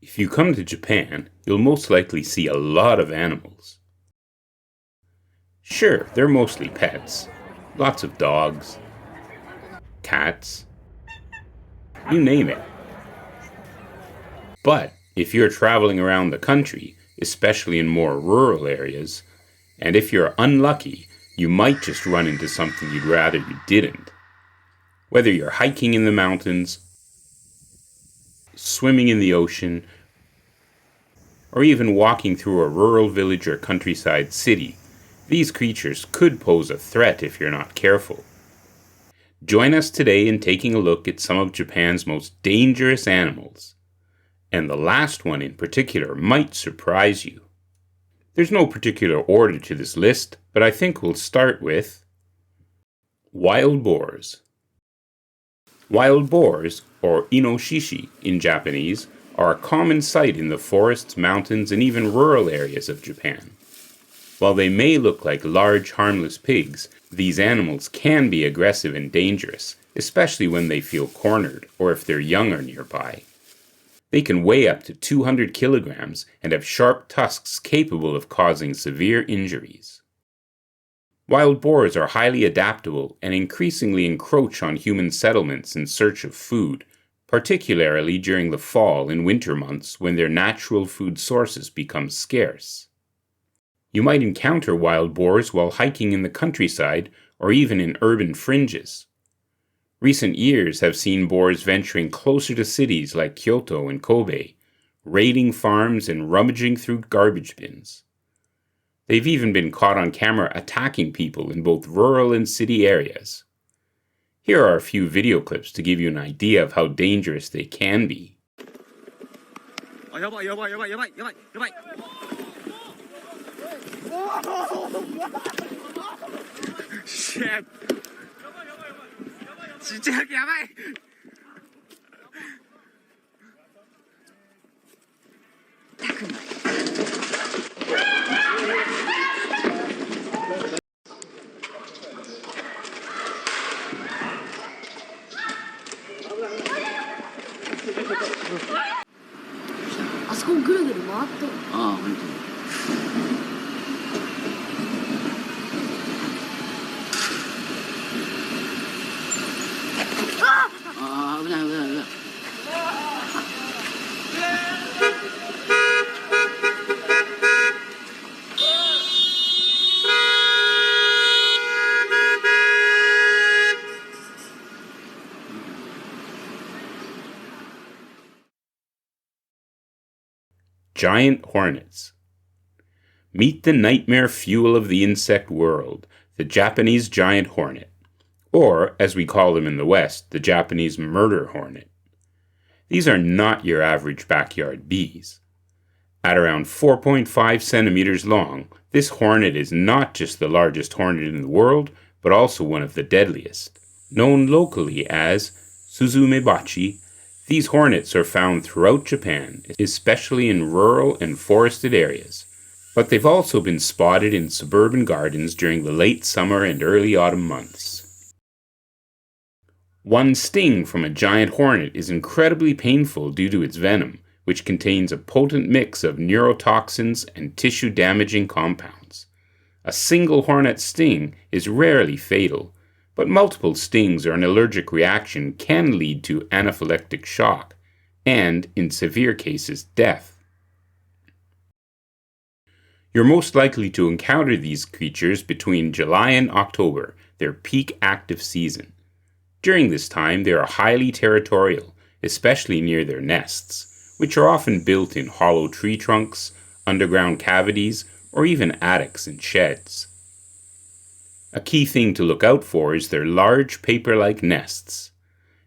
If you come to Japan, you'll most likely see a lot of animals. Sure, they're mostly pets. Lots of dogs, cats, you name it. But if you're traveling around the country, especially in more rural areas, and if you're unlucky, you might just run into something you'd rather you didn't. Whether you're hiking in the mountains, swimming in the ocean, or even walking through a rural village or countryside city, these creatures could pose a threat if you're not careful. Join us today in taking a look at some of Japan's most dangerous animals. And the last one in particular might surprise you. There's no particular order to this list, but I think we'll start with wild boars. Wild boars, or inoshishi in Japanese, are a common sight in the forests, mountains, and even rural areas of Japan. While they may look like large, harmless pigs, these animals can be aggressive and dangerous, especially when they feel cornered or if their young are nearby. They can weigh up to 200 kilograms and have sharp tusks capable of causing severe injuries. Wild boars are highly adaptable and increasingly encroach on human settlements in search of food, particularly during the fall and winter months when their natural food sources become scarce. You might encounter wild boars while hiking in the countryside or even in urban fringes. Recent years have seen boars venturing closer to cities like Kyoto and Kobe, raiding farms and rummaging through garbage bins. They've even been caught on camera attacking people in both rural and city areas. Here are a few video clips to give you an idea of how dangerous they can be. Shit! ちっちゃいやばいあそこぐるぐる回ってる。ああ、本当に。ああ、危ない危ない危ない。Giant hornets. Meet the nightmare fuel of the insect world, the Japanese giant hornet, or, as we call them in the West, the Japanese murder hornet. These are not your average backyard bees. At around 4.5 centimeters long, this hornet is not just the largest hornet in the world, but also one of the deadliest. Known locally as Suzumebachi, these hornets are found throughout Japan, especially in rural and forested areas, but they've also been spotted in suburban gardens during the late summer and early autumn months. One sting from a giant hornet is incredibly painful due to its venom, which contains a potent mix of neurotoxins and tissue-damaging compounds. A single hornet sting is rarely fatal, but multiple stings or an allergic reaction can lead to anaphylactic shock and, in severe cases, death. You're most likely to encounter these creatures between July and October, their peak active season. During this time, they are highly territorial, especially near their nests, which are often built in hollow tree trunks, underground cavities, or even attics and sheds. A key thing to look out for is their large paper-like nests.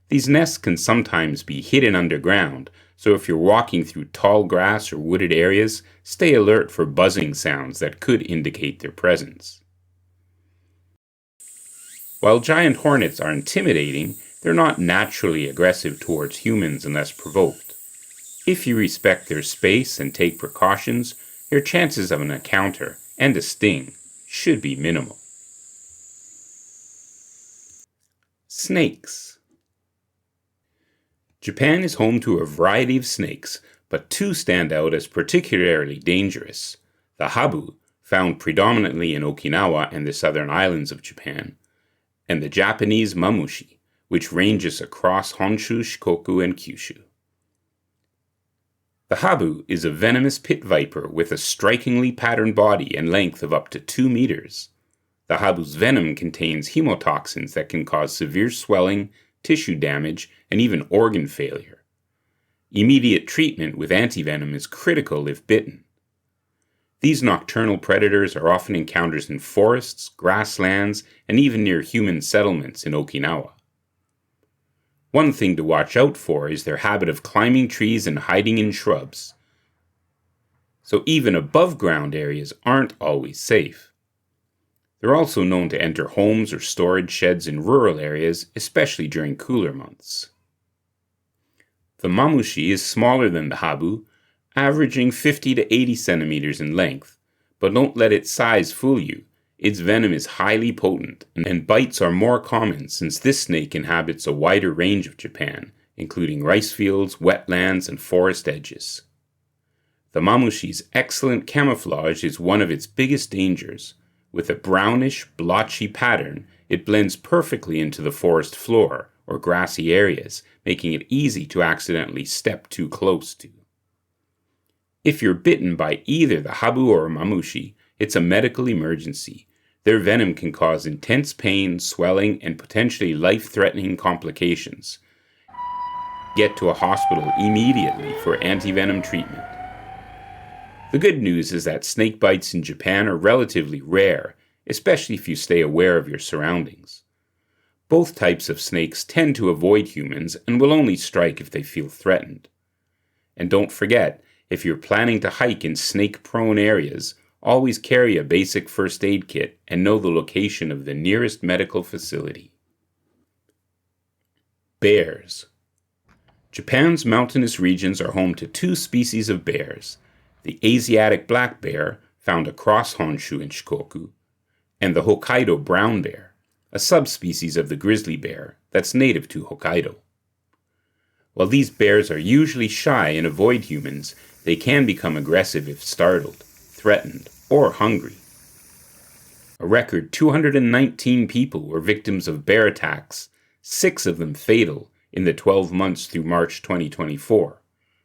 These nests can sometimes be hidden underground, so if you're walking through tall grass or wooded areas, stay alert for buzzing sounds that could indicate their presence. While giant hornets are intimidating, they're not naturally aggressive towards humans unless provoked. If you respect their space and take precautions, your chances of an encounter and a sting should be minimal. Snakes. Japan is home to a variety of snakes, but two stand out as particularly dangerous: the Habu, found predominantly in Okinawa and the southern islands of Japan, and the Japanese Mamushi, which ranges across Honshu, Shikoku, and Kyushu. The Habu is a venomous pit viper with a strikingly patterned body and length of up to 2 meters. The Habu's venom contains hemotoxins that can cause severe swelling, tissue damage, and even organ failure. Immediate treatment with antivenom is critical if bitten. These nocturnal predators are often encountered in forests, grasslands, and even near human settlements in Okinawa. One thing to watch out for is their habit of climbing trees and hiding in shrubs. So even above ground areas aren't always safe. They're also known to enter homes or storage sheds in rural areas, especially during cooler months. The Mamushi is smaller than the Habu, averaging 50 to 80 centimeters in length, but don't let its size fool you. Its venom is highly potent, and bites are more common since this snake inhabits a wider range of Japan, including rice fields, wetlands, and forest edges. The Mamushi's excellent camouflage is one of its biggest dangers. With a brownish, blotchy pattern, it blends perfectly into the forest floor or grassy areas, making it easy to accidentally step too close to. If you're bitten by either the Habu or Mamushi, it's a medical emergency. Their venom can cause intense pain, swelling, and potentially life-threatening complications. Get to a hospital immediately for antivenom treatment. The good news is that snake bites in Japan are relatively rare, especially if you stay aware of your surroundings. Both types of snakes tend to avoid humans and will only strike if they feel threatened. And don't forget, if you're planning to hike in snake-prone areas, always carry a basic first aid kit and know the location of the nearest medical facility. Bears. Japan's mountainous regions are home to two species of bears: the Asiatic black bear, found across Honshu and Shikoku, and the Hokkaido brown bear, a subspecies of the grizzly bear that's native to Hokkaido. While these bears are usually shy and avoid humans, they can become aggressive if startled, threatened, or hungry. A record 219 people were victims of bear attacks, 6 of them fatal, in the 12 months through March 2024,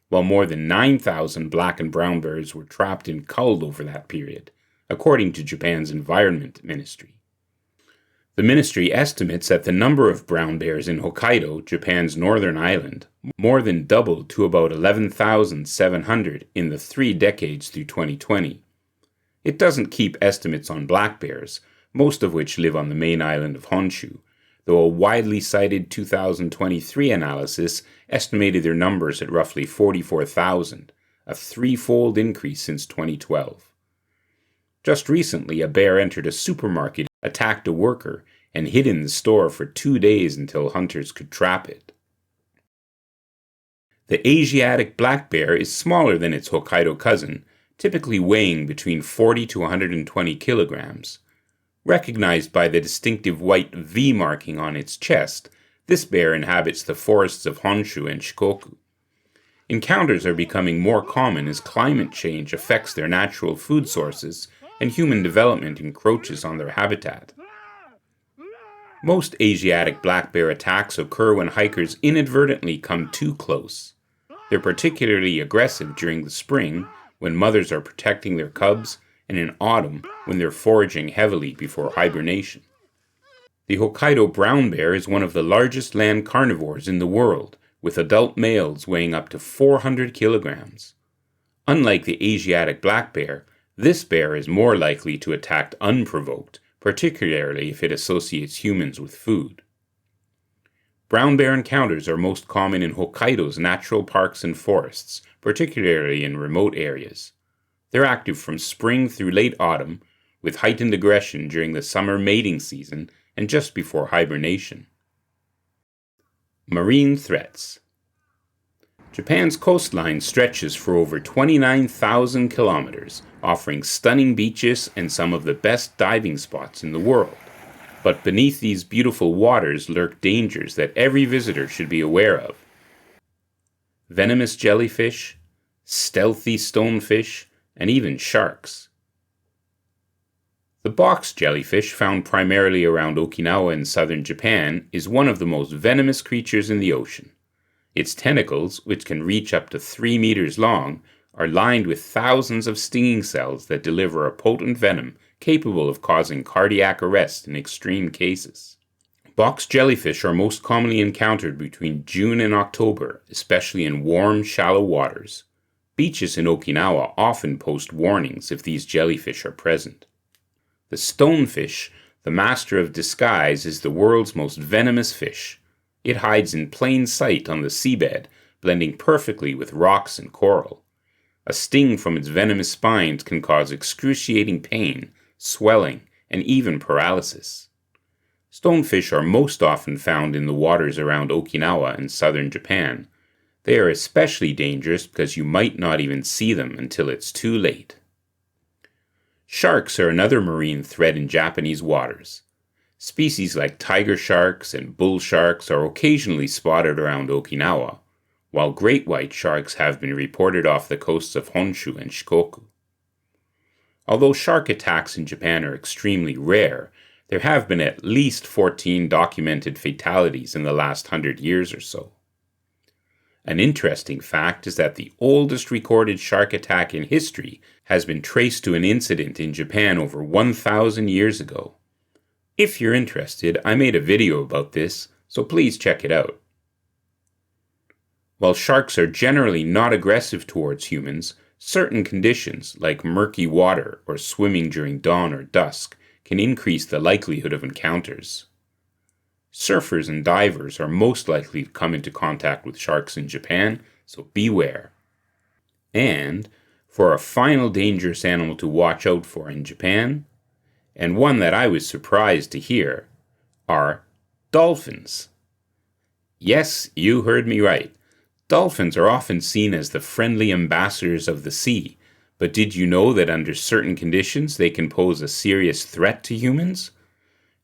while more than 9,000 black and brown bears were trapped and culled over that period, according to Japan's Environment Ministry. The ministry estimates that the number of brown bears in Hokkaido, Japan's northern island, more than doubled to about 11,700 in the 3 decades through 2020. It doesn't keep estimates on black bears, most of which live on the main island of Honshu, though a widely cited 2023 analysis estimated their numbers at roughly 44,000, a 3-fold increase since 2012. Just recently, a bear entered a supermarket, attacked a worker, and hid in the store for 2 days until hunters could trap it. The Asiatic black bear is smaller than its Hokkaido cousin, typically weighing between 40 to 120 kilograms. Recognized by the distinctive white V marking on its chest, this bear inhabits the forests of Honshu and Shikoku. Encounters are becoming more common as climate change affects their natural food sources and human development encroaches on their habitat. Most Asiatic black bear attacks occur when hikers inadvertently come too close. They're particularly aggressive during the spring, when mothers are protecting their cubs, and in autumn, when they're foraging heavily before hibernation. The Hokkaido brown bear is one of the largest land carnivores in the world, with adult males weighing up to 400 kilograms. Unlike the Asiatic black bear, this bear is more likely to attack unprovoked, particularly if it associates humans with food. Brown bear encounters are most common in Hokkaido's natural parks and forests, particularly in remote areas. They're active from spring through late autumn, with heightened aggression during the summer mating season and just before hibernation. Marine threats. Japan's coastline stretches for over 29,000 kilometers, offering stunning beaches and some of the best diving spots in the world. But beneath these beautiful waters lurk dangers that every visitor should be aware of. Venomous jellyfish, stealthy stonefish, and even sharks. The box jellyfish, found primarily around Okinawa in southern Japan, is one of the most venomous creatures in the ocean. Its tentacles, which can reach up to 3 meters long, are lined with thousands of stinging cells that deliver a potent venom capable of causing cardiac arrest in extreme cases. Box jellyfish are most commonly encountered between June and October, especially in warm, shallow waters. Beaches in Okinawa often post warnings if these jellyfish are present. The stonefish, the master of disguise, is the world's most venomous fish. It hides in plain sight on the seabed, blending perfectly with rocks and coral. A sting from its venomous spines can cause excruciating pain, swelling, and even paralysis. Stonefish are most often found in the waters around Okinawa and southern Japan. They are especially dangerous because you might not even see them until it's too late. Sharks are another marine threat in Japanese waters. Species like tiger sharks and bull sharks are occasionally spotted around Okinawa, while great white sharks have been reported off the coasts of Honshu and Shikoku. Although shark attacks in Japan are extremely rare, there have been at least 14 documented fatalities in the last 100 years or so. An interesting fact is that the oldest recorded shark attack in history has been traced to an incident in Japan over 1,000 years ago. If you're interested, I made a video about this, so please check it out. While sharks are generally not aggressive towards humans, certain conditions, like murky water or swimming during dawn or dusk, can increase the likelihood of encounters. Surfers and divers are most likely to come into contact with sharks in Japan, so beware. And, for a final dangerous animal to watch out for in Japan, and one that I was surprised to hear, are dolphins. Yes, you heard me right. Dolphins are often seen as the friendly ambassadors of the sea, but did you know that under certain conditions they can pose a serious threat to humans?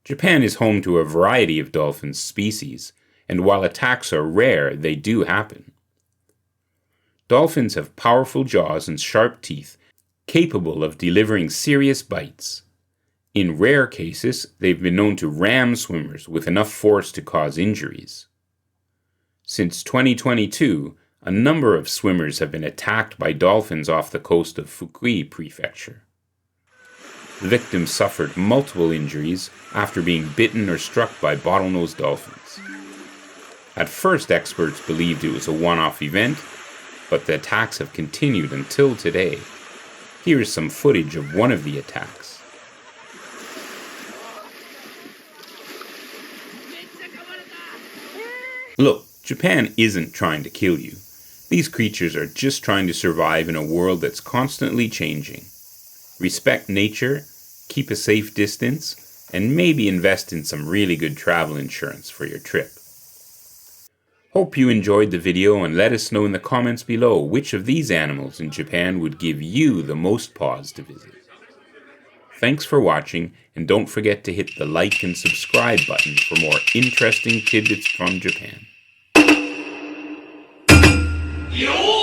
Japan is home to a variety of dolphin species, and while attacks are rare, they do happen. Dolphins have powerful jaws and sharp teeth, capable of delivering serious bites. In rare cases, they've been known to ram swimmers with enough force to cause injuries. Since 2022, a number of swimmers have been attacked by dolphins off the coast of Fukui Prefecture. The victims suffered multiple injuries after being bitten or struck by bottlenose dolphins. At first, experts believed it was a one-off event, but the attacks have continued until today. Here is some footage of one of the attacks. Look, Japan isn't trying to kill you. These creatures are just trying to survive in a world that's constantly changing. Respect nature, keep a safe distance, and maybe invest in some really good travel insurance for your trip. Hope you enjoyed the video, and let us know in the comments below which of these animals in Japan would give you the most pause to visit. Thanks for watching, and don't forget to hit the like and subscribe button for more interesting tidbits from Japan. Yo!